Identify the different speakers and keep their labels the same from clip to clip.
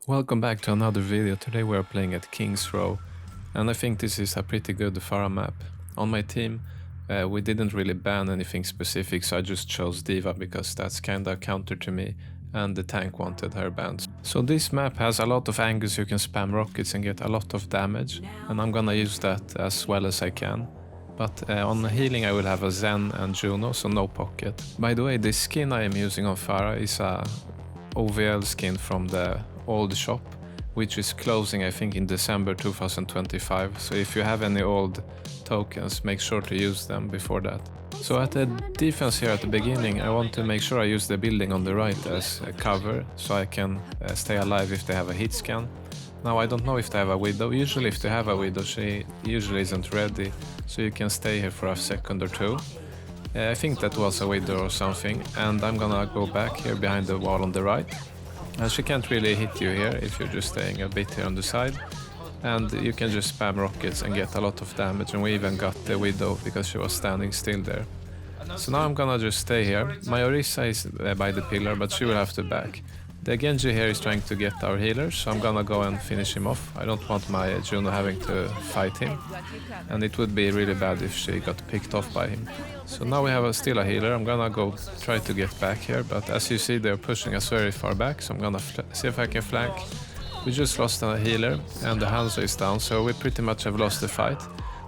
Speaker 1: Welcome back to another video. Today we are playing at King's Row, and I think this is a pretty good Pharah map. On my team, we didn't really ban anything specific, so I just chose Diva because that's kinda counter to me, and the tank wanted her banned. So this map has a lot of angles you can spam rockets and get a lot of damage, and I'm gonna use that as well as I can. But on the healing I will have a Zen and Juno, so no pocket. By the way, this skin I am using on Pharah is a OVL skin from the old shop, which is closing I think in December 2025, so if you have any old tokens, make sure to use them before that. So at the defense here at the beginning, I want to make sure I use the building on the right as a cover, so I can stay alive if they have a hitscan. Now I don't know if they have a widow. Usually if they have a widow, she usually isn't ready, so you can stay here for a second or two. I think that was a widow or something, and I'm gonna go back here behind the wall on the right. And she can't really hit you here if you're just staying a bit here on the side. And you can just spam rockets and get a lot of damage, and we even got the widow because she was standing still there. So now I'm gonna just stay here. My Orisa is by the pillar, but she will have to back. The Genji here is trying to get our healers, so I'm gonna go and finish him off. I don't want my Juno having to fight him, and it would be really bad if she got picked off by him. So now we have still a healer. I'm gonna go try to get back here, but as you see they're pushing us very far back, so I'm gonna see if I can flank. We just lost a healer and the Hanzo is down, so we pretty much have lost the fight.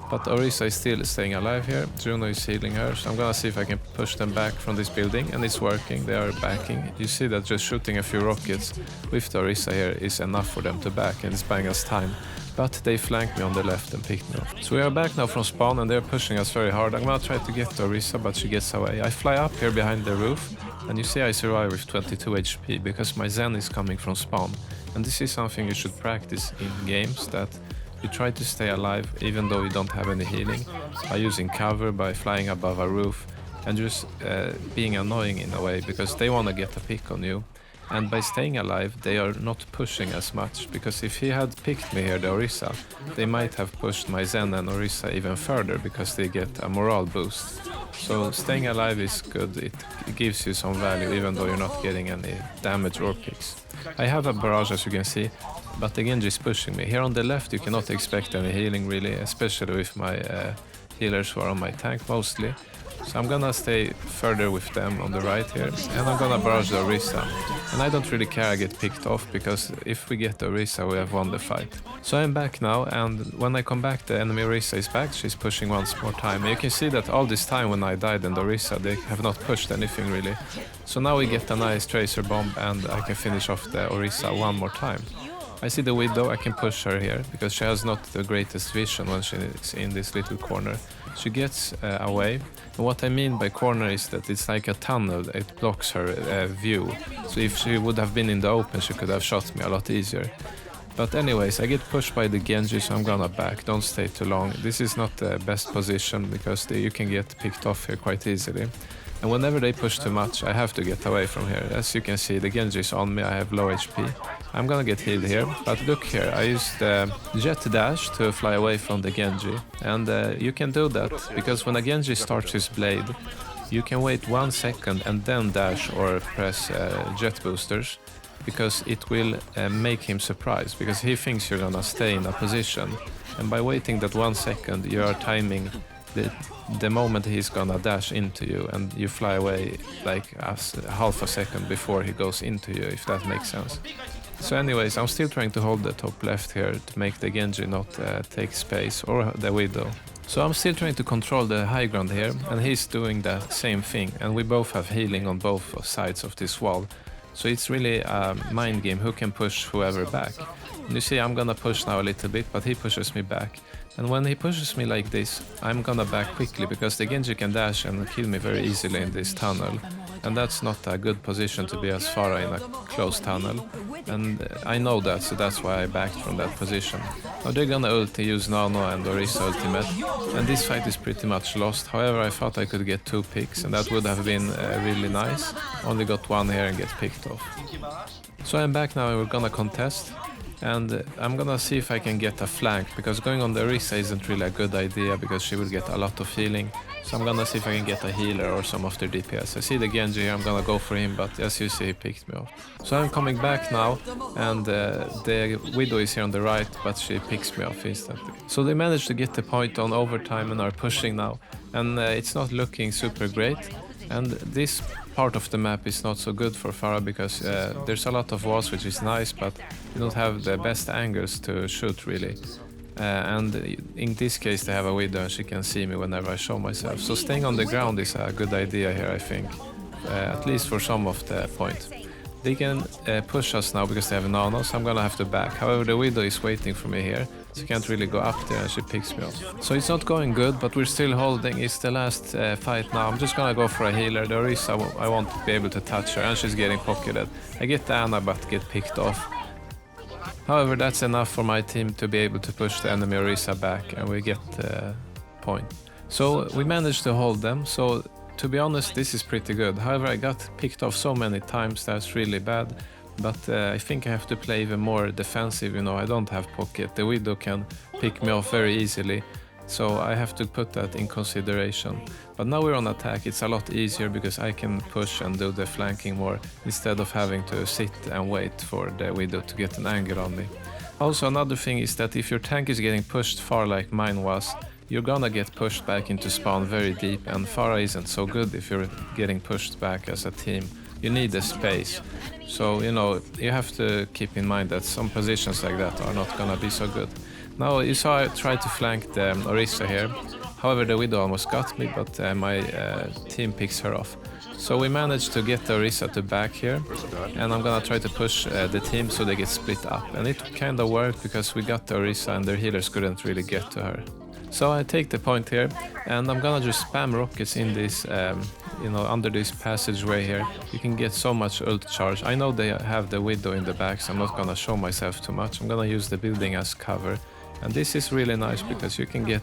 Speaker 1: But Orisa is still staying alive here. Juno is healing her, so I'm gonna see if I can push them back from this building, and it's working. They are backing. You see that just shooting a few rockets with the Orisa here is enough for them to back, and it's buying us time. But they flanked me on the left and picked me up. So we are back now from spawn, and they're pushing us very hard. I'm gonna try to get to Orisa, but she gets away. I fly up here behind the roof, and you see I survive with 22 HP because my Zen is coming from spawn. And this is something you should practice in games, that you try to stay alive even though you don't have any healing, by using cover, by flying above a roof, and just being annoying in a way because they want to get a pick on you. And by staying alive, they are not pushing as much, because if he had picked me here, the Orisa, they might have pushed my Zen and Orisa even further because they get a morale boost. So staying alive is good, it gives you some value even though you're not getting any damage or picks. I have a barrage as you can see, but the Genji is pushing me. Here on the left you cannot expect any healing really, especially with my healers who are on my tank mostly. So I'm gonna stay further with them on the right here, and I'm gonna barrage the Orisa. And I don't really care I get picked off, because if we get the Orisa we have won the fight. So I'm back now, and when I come back the enemy Orisa is back, she's pushing once more time. And you can see that all this time when I died in the Orisa they have not pushed anything really. So now we get a nice tracer bomb and I can finish off the Orisa one more time. I see the widow, I can push her here, because she has not the greatest vision when she is in this little corner. She gets away, and what I mean by corner is that it's like a tunnel, it blocks her view. So if she would have been in the open she could have shot me a lot easier. But anyways, I get pushed by the Genji, so I'm gonna back, don't stay too long. This is not the best position because you can get picked off here quite easily. And whenever they push too much, I have to get away from here. As you can see, the Genji is on me, I have low HP. I'm gonna get healed here, but look here, I used the jet dash to fly away from the Genji. And you can do that, because when a Genji starts his blade, you can wait 1 second and then dash or press jet boosters, because it will make him surprised, because he thinks you're gonna stay in a position. And by waiting that 1 second, you are timing the moment he's gonna dash into you, and you fly away like half a second before he goes into you, if that makes sense. So anyways, I'm still trying to hold the top left here to make the Genji not take space, or the widow. So I'm still trying to control the high ground here, and he's doing the same thing, and we both have healing on both sides of this wall. So it's really a mind game who can push whoever back. And you see I'm gonna push now a little bit, but he pushes me back. And when he pushes me like this, I'm gonna back quickly, because the Genji can dash and kill me very easily in this tunnel. And that's not a good position to be as Pharah in a closed tunnel. And I know that, so that's why I backed from that position. Now they're gonna ulti, use Nano and Orisa ultimate. And this fight is pretty much lost. However, I thought I could get 2 picks, and that would have been really nice. Only got 1 here and get picked off. So I'm back now and we're gonna contest. And I'm gonna see if I can get a flank, because going on the Orisa isn't really a good idea, because she will get a lot of healing. So I'm gonna see if I can get a healer or some of their DPS. I see the Genji here, I'm gonna go for him, but as you see, he picked me off. So I'm coming back now, and the Widow is here on the right, but she picks me off instantly. So they managed to get the point on overtime and are pushing now, and it's not looking super great. And this part of the map is not so good for Pharah because there's a lot of walls, which is nice, but you don't have the best angles to shoot really. And in this case they have a Widow and she can see me whenever I show myself. So staying on the ground is a good idea here, I think, at least for some of the point. They can push us now because they have nano, so I'm gonna have to back. However, the Widow is waiting for me here, so I can't really go up there and she picks me off. So it's not going good, but we're still holding. It's the last fight now. I'm just gonna go for a healer. The Orisa, I won't be able to touch her and she's getting pocketed. I get the Ana but get picked off. However, that's enough for my team to be able to push the enemy Orisa back and we get the point. So we managed to hold them, so to be honest this is pretty good. However, I got picked off so many times, that's really bad. But I think I have to play even more defensive, you know, I don't have pocket. The Widow can pick me off very easily, so I have to put that in consideration. But now we're on attack, it's a lot easier because I can push and do the flanking more instead of having to sit and wait for the Widow to get an angle on me. Also, another thing is that if your tank is getting pushed far like mine was, you're gonna get pushed back into spawn very deep, and Pharah isn't so good if you're getting pushed back as a team. You need the space. So, you know, you have to keep in mind that some positions like that are not gonna be so good. Now, you saw I tried to flank the Orisa here. However, the Widow almost got me, but my team picks her off. So we managed to get the Orisa to back here, and I'm gonna try to push the team so they get split up. And it kind of worked because we got the Orisa and their healers couldn't really get to her. So I take the point here, and I'm gonna just spam rockets in this, you know, under this passageway here. You can get so much ult charge. I know they have the Widow in the back, so I'm not gonna show myself too much. I'm gonna use the building as cover. And this is really nice because you can get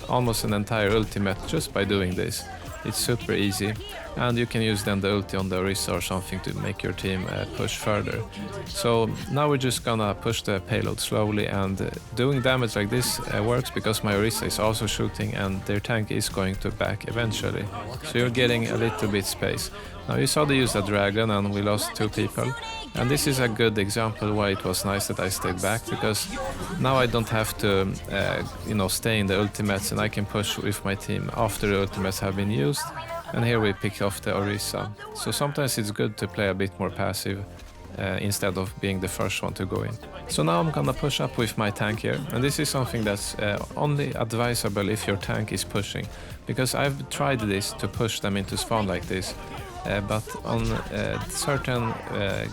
Speaker 1: almost an entire ultimate just by doing this. It's super easy, and you can use then the ulti on the Orisa or something to make your team push further. So now we're just gonna push the payload slowly, and doing damage like this works because my Orisa is also shooting and their tank is going to back eventually. So you're getting a little bit space. Now you saw they use a dragon and we lost 2 people. And this is a good example why it was nice that I stayed back, because now I don't have to, you know, stay in the ultimates, and I can push with my team after the ultimates have been used. And here we pick off the Orisa. So sometimes it's good to play a bit more passive instead of being the first one to go in. So now I'm gonna push up with my tank here, and this is something that's only advisable if your tank is pushing, because I've tried this to push them into spawn like this. But on certain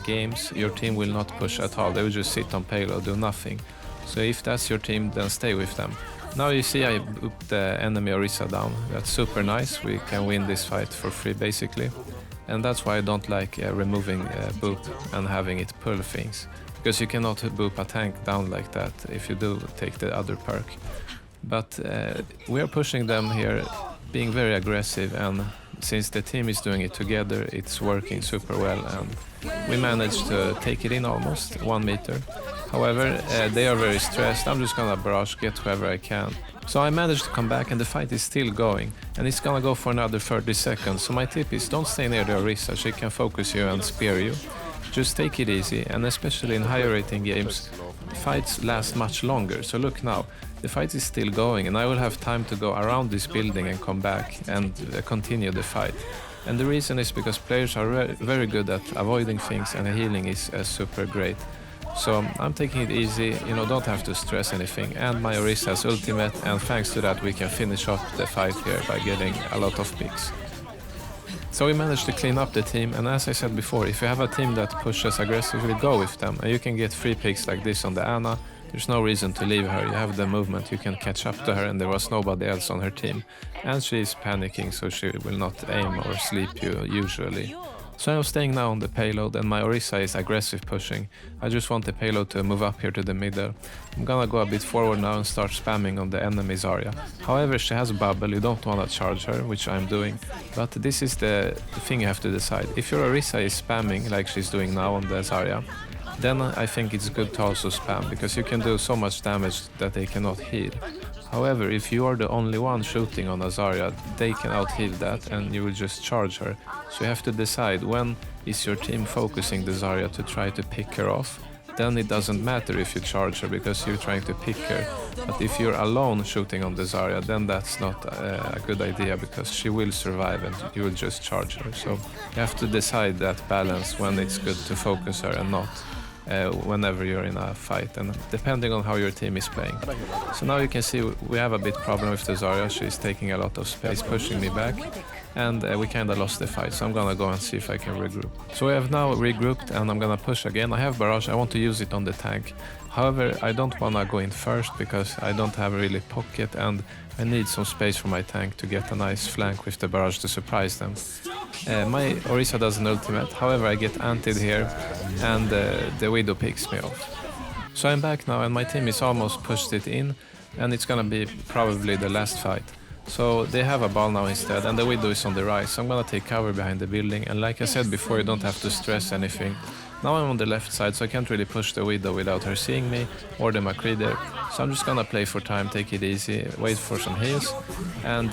Speaker 1: games your team will not push at all, they will just sit on payload, do nothing. So if that's your team, then stay with them. Now you see I booped the enemy Orisa down, that's super nice, we can win this fight for free basically. And that's why I don't like removing boop and having it pull things, because you cannot boop a tank down like that if you do take the other perk. But we are pushing them here, being very aggressive, and since the team is doing it together, it's working super well, and we managed to take it in almost 1 meter. However, they are very stressed. I'm just gonna barrage, get whoever I can. So I managed to come back, and the fight is still going, and it's gonna go for another 30 seconds. So my tip is don't stay near the Orisa, she can focus you and spear you. Just take it easy, and especially in higher rating games, fights last much longer. So look now, the fight is still going, and I will have time to go around this building and come back and continue the fight. And the reason is because players are very good at avoiding things, and healing is super great. So I'm taking it easy, you know, don't have to stress anything. And my Orisa has ultimate, and thanks to that we can finish off the fight here by getting a lot of picks. So we managed to clean up the team, and as I said before, if you have a team that pushes aggressively, go with them, and you can get free picks like this on the Ana. There's no reason to leave her, you have the movement, you can catch up to her, and there was nobody else on her team. And she is panicking, so she will not aim or sleep you usually. So I'm staying now on the payload, and my Orisa is aggressive pushing. I just want the payload to move up here to the middle. I'm gonna go a bit forward now and start spamming on the enemy's area. However, she has bubble, you don't wanna charge her, which I'm doing. But this is the thing you have to decide. If your Orisa is spamming like she's doing now on the Zarya, then I think it's good to also spam, because you can do so much damage that they cannot heal. However, if you are the only one shooting on a Zarya, they can out-heal that and you will just charge her. So you have to decide when is your team focusing the Zarya to try to pick her off. Then it doesn't matter if you charge her because you're trying to pick her. But if you're alone shooting on the Zarya, then that's not a good idea because she will survive and you will just charge her. So you have to decide that balance when it's good to focus her and not. Whenever you're in a fight and depending on how your team is playing. So now you can see we have a bit problem with the Zarya. She's taking a lot of space, pushing me back, and we kind of lost the fight. So I'm gonna go and see if I can regroup. So we have now regrouped and I'm gonna push again. I have barrage, I want to use it on the tank. However, I don't wanna go in first because I don't have really pocket and I need some space for my tank to get a nice flank with the barrage to surprise them. My Orisa does an ultimate, however I get anted here and the Widow picks me off. So I'm back now and my team is almost pushed it in and it's gonna be probably the last fight. So they have a ball now instead and the Widow is on the right, so I'm gonna take cover behind the building and like I said before, you don't have to stress anything. Now I'm on the left side, so I can't really push the Widow without her seeing me or the McCree there. So I'm just gonna play for time, take it easy, wait for some heals. And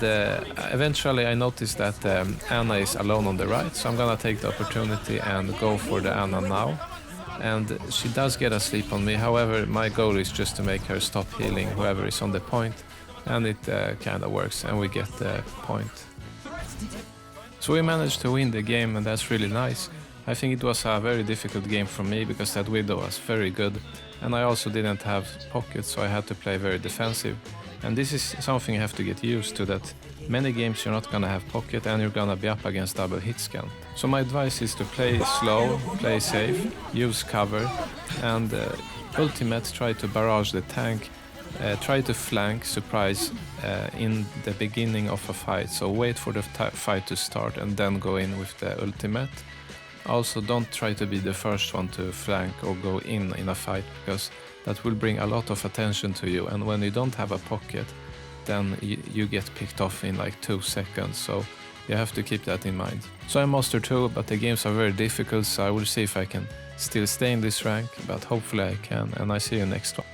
Speaker 1: eventually I noticed that Anna is alone on the right, so I'm gonna take the opportunity and go for the Anna now. And she does get a sleep on me, however my goal is just to make her stop healing whoever is on the point. And it kinda works and we get the point. So we managed to win the game and that's really nice. I think it was a very difficult game for me because that Widow was very good and I also didn't have pockets, so I had to play very defensive. And this is something you have to get used to, that many games you're not gonna have pocket and you're gonna be up against double hitscan. So my advice is to play slow, play safe, use cover and ultimate try to barrage the tank, try to flank, surprise in the beginning of a fight. So wait for the fight to start and then go in with the ultimate. Also, don't try to be the first one to flank or go in a fight because that will bring a lot of attention to you, and when you don't have a pocket then you get picked off in like 2 seconds, so you have to keep that in mind. So I'm Master 2, but the games are very difficult, so I will see if I can still stay in this rank, but hopefully I can, and I see you next one.